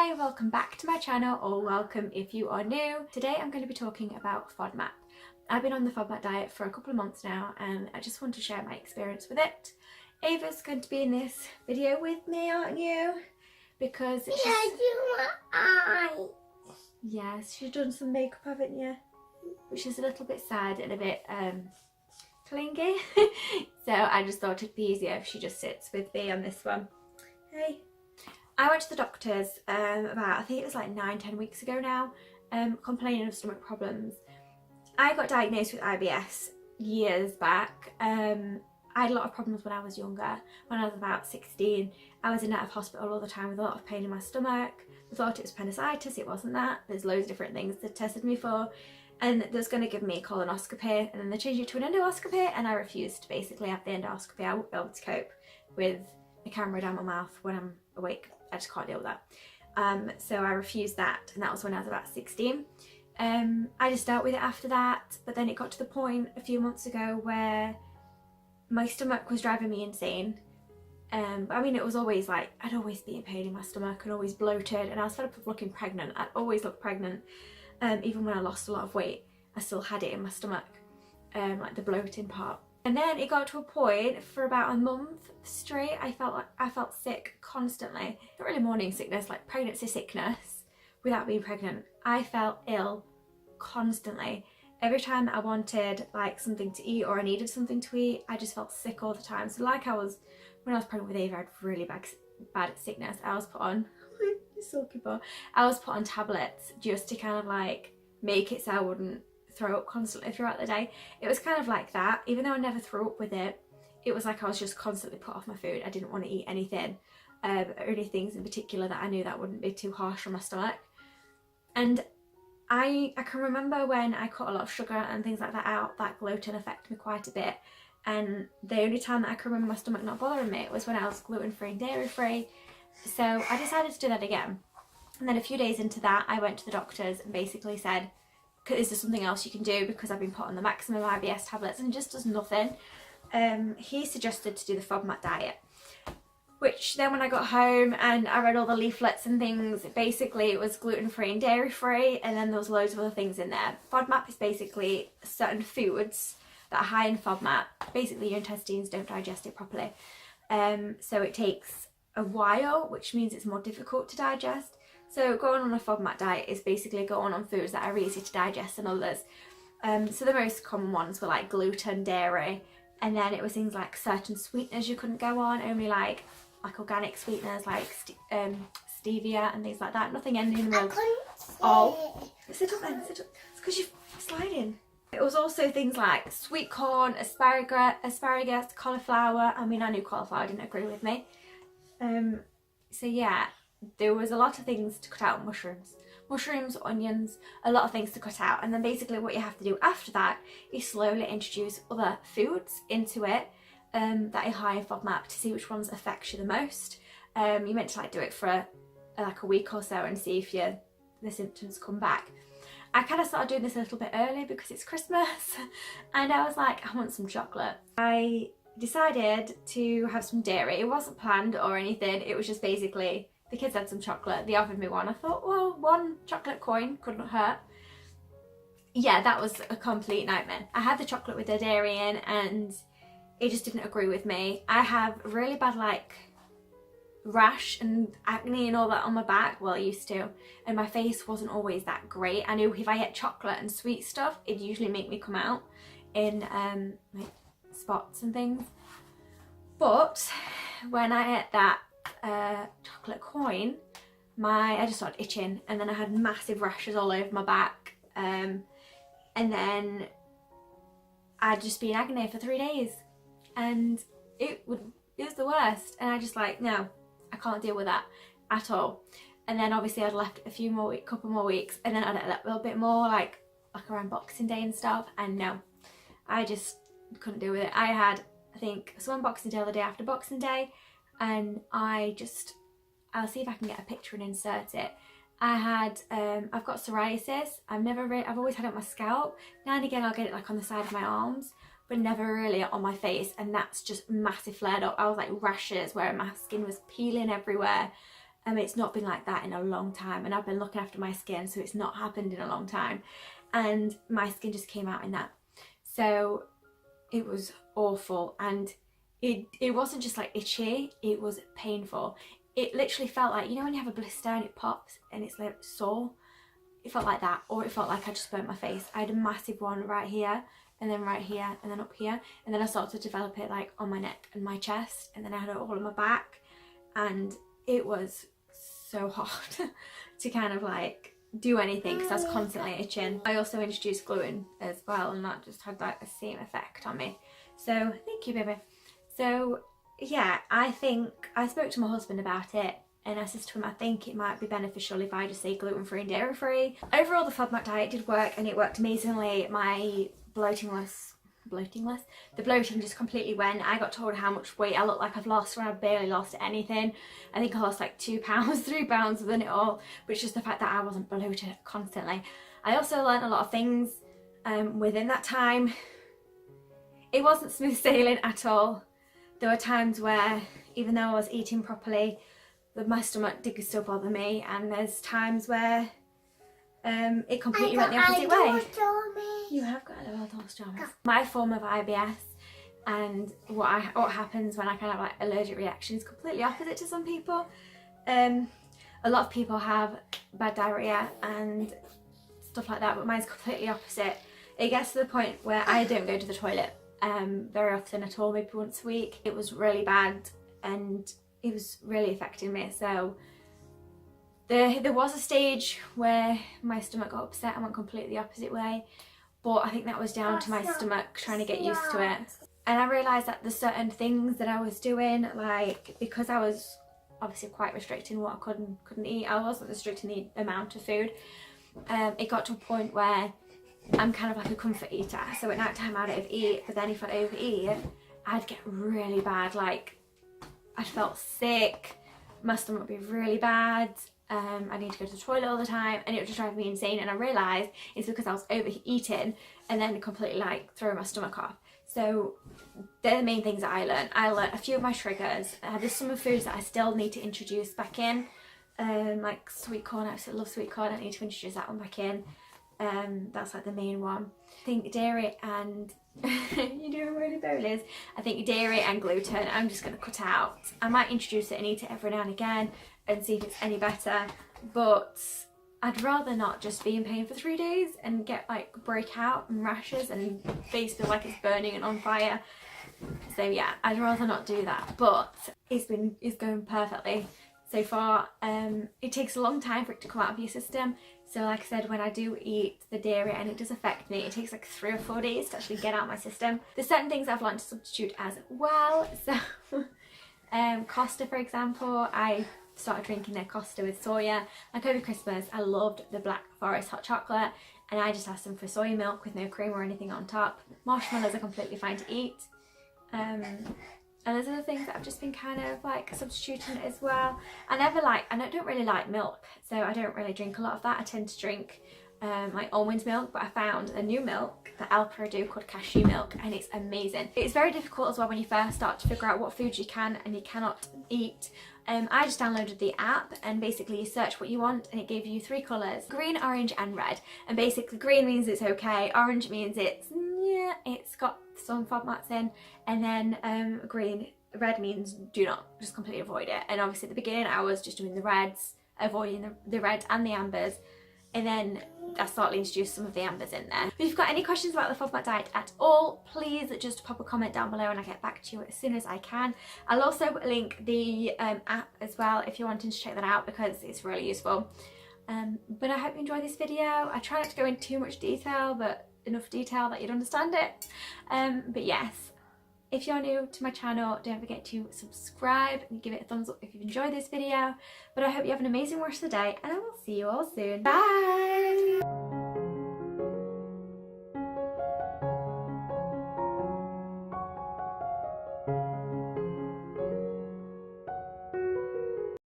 Hi, welcome back to my channel, or welcome if you are new. Today I'm going to be talking about FODMAP. I've been on the FODMAP diet for a couple of months now and I just want to share my experience with it. Ava's going to be in this video with me, aren't you? Because you my eye. Yes, she's done some makeup, haven't you? Which is a little bit sad and a bit clingy. So I just thought it'd be easier if she just sits with me on this one. Hey. I went to the doctors about, I think it was like 9-10 weeks ago now, complaining of stomach problems. I got diagnosed with IBS years back. I had a lot of problems when I was younger. When I was about 16, I was in and out of hospital all the time with a lot of pain in my stomach. I thought it was appendicitis, it wasn't that. There's loads of different things they tested me for. And they was going to give me a colonoscopy, and then they changed it to an endoscopy, and I refused to basically have the endoscopy. I won't be able to cope with a camera down my mouth when I'm awake. I just can't deal with that. So I refused that, and that was when I was about 16. I just dealt with it after that, but then it got to the point a few months ago where my stomach was driving me insane. I mean, it was always like, I'd always be in pain in my stomach and always bloated, and I was fed up of looking pregnant. I'd always look pregnant. Even when I lost a lot of weight, I still had it in my stomach, like the bloating part. And then it got to a point for about a month straight, I felt sick constantly. Not really morning sickness, like pregnancy sickness without being pregnant. I felt ill constantly. Every time I wanted like something to eat or I needed something to eat, I just felt sick all the time. So like when I was pregnant with Ava, I had really bad sickness. I was put on, I was put on tablets just to kind of like make it so I wouldn't throw up constantly throughout the day. It was kind of like that. Even though I never threw up with it, it was like I was just constantly put off my food. I didn't want to eat anything, or any things in particular that I knew that wouldn't be too harsh on my stomach. And I can remember when I cut a lot of sugar and things like that out, that gluten affected me quite a bit. And the only time that I can remember my stomach not bothering me was when I was gluten-free and dairy-free. So I decided to do that again. And then a few days into that, I went to the doctors and basically said, is there something else you can do, because I've been put on the maximum IBS tablets and it just does nothing. He suggested to do the FODMAP diet, which then when I got home and I read all the leaflets and things, basically it was gluten-free and dairy-free, and then there was loads of other things in there. FODMAP is basically certain foods that are high in FODMAP. Basically your intestines don't digest it properly. So it takes a while, which means it's more difficult to digest. So going on a FODMAP diet is basically going on foods that are easy to digest than others. So the most common ones were like gluten, dairy, and then it was things like certain sweeteners you couldn't go on, only like organic sweeteners like stevia and things like that. Nothing ending with oh. Sit up then, sit up. It's because you're sliding. It was also things like sweet corn, asparagus, cauliflower. I mean, I knew cauliflower didn't agree with me. So yeah, there was a lot of things to cut out. Mushrooms, onions, a lot of things to cut out. And then basically what you have to do after that is slowly introduce other foods into it that are high in FODMAP to see which ones affect you the most. You're meant to like do it for like a week or so and see if the symptoms come back. I kind of started doing this a little bit early because it's Christmas and I was like, I want some chocolate. I decided to have some dairy. It wasn't planned or anything, it was just basically the kids had some chocolate, they offered me one. I thought, well, one chocolate coin couldn't hurt. Yeah, that was a complete nightmare. I had the chocolate with the dairy in and it just didn't agree with me. I have really bad like rash and acne and all that on my back, well I used to, and my face wasn't always that great. I knew if I ate chocolate and sweet stuff, it'd usually make me come out in like spots and things. But when I ate that chocolate coin, I just started itching, and then I had massive rashes all over my back, and then I'd just be in agony for 3 days, and it was the worst. And I just like, no, I can't deal with that at all. And then obviously I'd left a couple more weeks, and then I'd had a little bit more like around Boxing Day and stuff, and no, I just couldn't deal with it. I had, I think, so Boxing Day the day after Boxing Day, and I'll see if I can get a picture and insert it. I've got psoriasis. I've always had it on my scalp. Now and again I'll get it like on the side of my arms, but never really on my face, and that's just massive flared up. I was like rashes where my skin was peeling everywhere. It's not been like that in a long time, and I've been looking after my skin, so it's not happened in a long time, and my skin just came out in that. So it was awful, and it wasn't just like itchy, it was painful. It literally felt like, you know when you have a blister and it pops and it's like sore? It felt like that, or it felt like I just burnt my face. I had a massive one right here, and then right here, and then up here, and then I started to develop it like on my neck and my chest, and then I had it all on my back, and it was so hard to kind of like do anything because I was constantly itching. I also introduced gluten as well, and that just had like the same effect on me. So thank you, baby. So yeah, I think I spoke to my husband about it, and I said to him, I think it might be beneficial if I just say gluten-free and dairy-free. Overall, the FODMAP diet did work, and it worked amazingly. My the bloating just completely went. I got told how much weight I look like I've lost when I barely lost anything. I think I lost like 2 pounds, 3 pounds within it all, but it's just the fact that I wasn't bloated constantly. I also learned a lot of things within that time. It wasn't smooth sailing at all. There were times where, even though I was eating properly, my stomach did still bother me, and there's times where it completely went the opposite way. You have got a little stomas. My form of IBS, and what happens when I kind of like allergic reactions, completely opposite to some people. A lot of people have bad diarrhea and stuff like that, but mine's completely opposite. It gets to the point where I don't go to the toilet very often at all, maybe once a week. It was really bad, and it was really affecting me. So there was a stage where my stomach got upset and went completely the opposite way, but I think that was down to my stomach trying to get used to it. And I realised that there's certain things that I was doing, like because I was obviously quite restricting what I could and couldn't eat, I wasn't restricting the amount of food. It got to a point where I'm kind of like a comfort eater, so at night time I'd overeat, but then if I'd overeat, I'd get really bad, like I felt sick, my stomach would be really bad, I need to go to the toilet all the time, and it would just drive me insane. And I realised it's because I was overeating and then completely like throwing my stomach off. So they're the main things that I learned. I learned a few of my triggers. There's some of foods that I still need to introduce back in, like sweet corn. I absolutely love sweet corn. I need to introduce that one back in. That's like the main one. I think dairy and you're doing really bowlers. I think dairy and gluten I'm just going to cut out. I might introduce it and eat it every now and again and see if it's any better, but I'd rather not just be in pain for 3 days and get like breakout and rashes and face feel like it's burning and on fire. So yeah, I'd rather not do that, but it's going perfectly so far. It takes a long time for it to come out of your system. So like I said, when I do eat the dairy and it does affect me, it takes like 3 or 4 days to actually get out of my system. There's certain things I've learned to substitute as well. So Costa, for example, I started drinking their Costa with soya. Like over Christmas, I loved the Black Forest hot chocolate, and I just asked them for soy milk with no cream or anything on top. Marshmallows are completely fine to eat. And there's other things that I've just been kind of like substituting as well. I don't really like milk, so I don't really drink a lot of that. I tend to drink like almond milk, but I found a new milk that Alpro do called cashew milk, and it's amazing. It's very difficult as well when you first start to figure out what foods you can and you cannot eat. I just downloaded the app, and basically you search what you want and it gave you 3 colours: green, orange and red. And basically green means it's okay, orange means it's got some FODMAPs in, and then red means do not, just completely avoid it. And obviously at the beginning I was just doing the reds, avoiding the reds and the ambers, and then I slightly introduced some of the ambers in there. If you've got any questions about the FODMAP diet at all, please just pop a comment down below and I'll get back to you as soon as I can. I'll also link the app as well if you're wanting to check that out, because it's really useful. But I hope you enjoyed this video. I try not to go into too much detail, but enough detail that you'd understand it. But yes, if you're new to my channel, don't forget to subscribe and give it a thumbs up if you've enjoyed this video. But I hope you have an amazing rest of the day, and I will see you all soon. Bye!